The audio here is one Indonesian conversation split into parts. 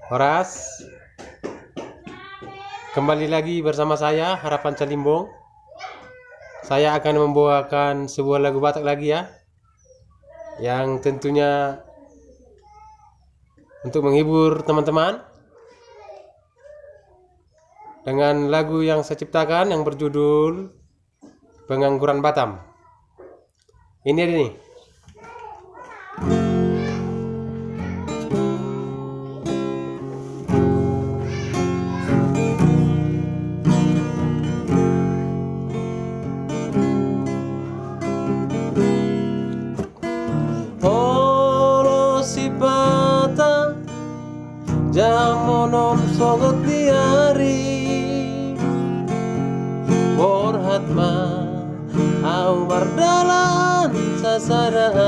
Horas, kembali lagi bersama saya Harapan Calimbong. Saya akan membawakan sebuah lagu Batak lagi ya, yang tentunya untuk menghibur teman-teman, dengan lagu yang saya ciptakan yang berjudul Pengangguran Batam. Ini dia nih. Olo si bata jamonom sogot diari borhatma au bardalan sasadaan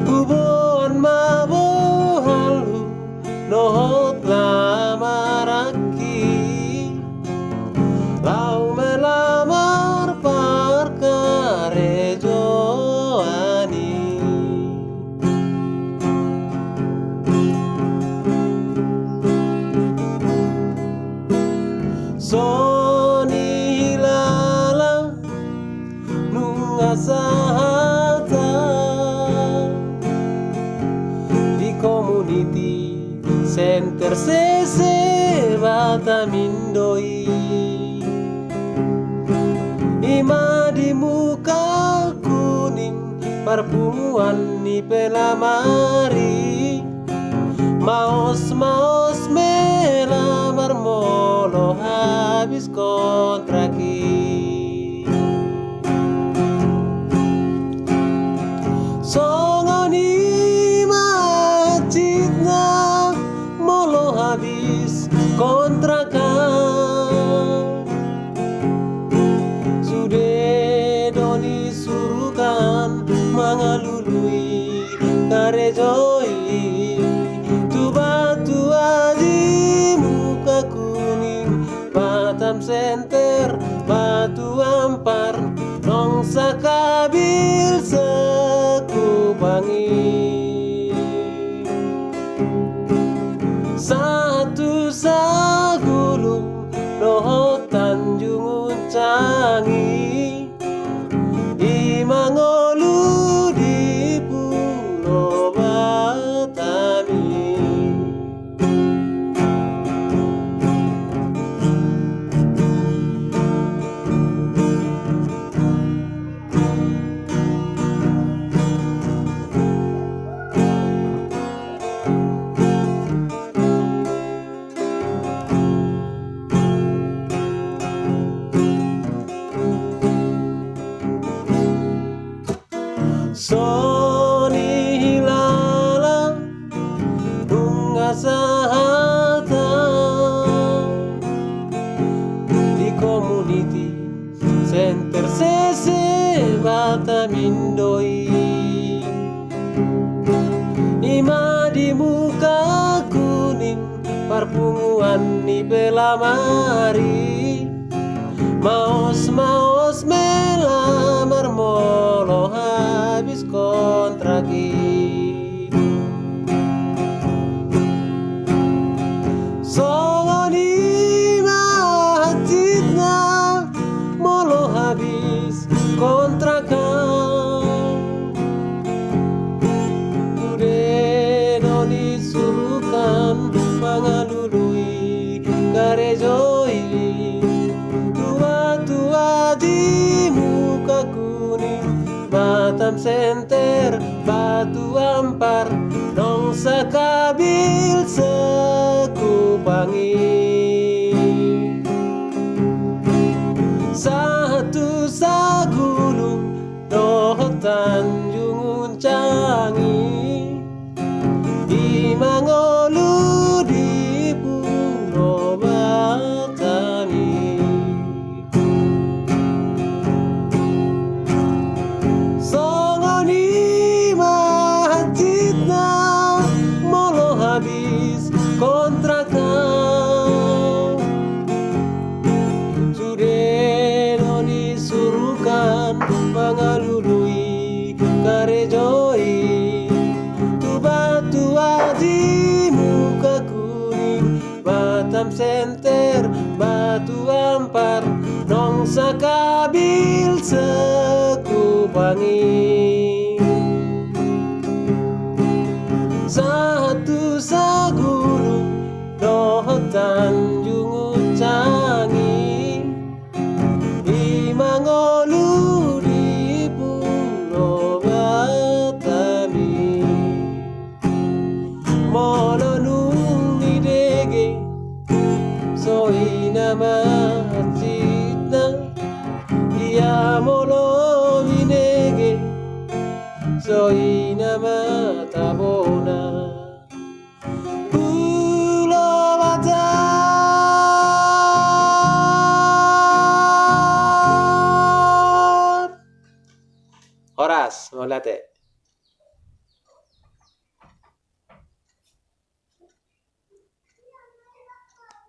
hubungan mabohalu nohot lamaraki lau melamar parkarejoani Soni hilala nunga sahata di community center sese batamindoi ima di muka kuning parfumuan ni pelamari maos melamar molo habis kontraki songoni macitna molo habis kontrakan sudah doni surukan mangalului karejoi batu aji muka kuning Batam Center batu ampar nongsa kabil sekubangi satu sagulung doho Tanjung Uncangi imangolu di Pulau Batami. Soni hilala nunga sahata di community center sese batamindoi ima di muka kuning parfumuan ni pelamari maos melamar molo habis kontraki songoni macitna molo habis kontrakan udah doni surukan mangalului karejoi tua di muka kuning Batam Center batu ampar nongsa kabil sekubangi satu sagulung doho Tanjung Uncangi imangolu di Pulau Batami songoni macitna molo habis kontrakan sudah doni surukan mangalului Batam Center, Batu Ampar, Nongsa Kabil, Sekubangi. Satu Saguru, Doho Tanjung Ucangi, Imangolu di Pulau Batami. Molo nung idege, soina macitna, ia molo inege, soina matabona. Pulau Batam. Horas, molate.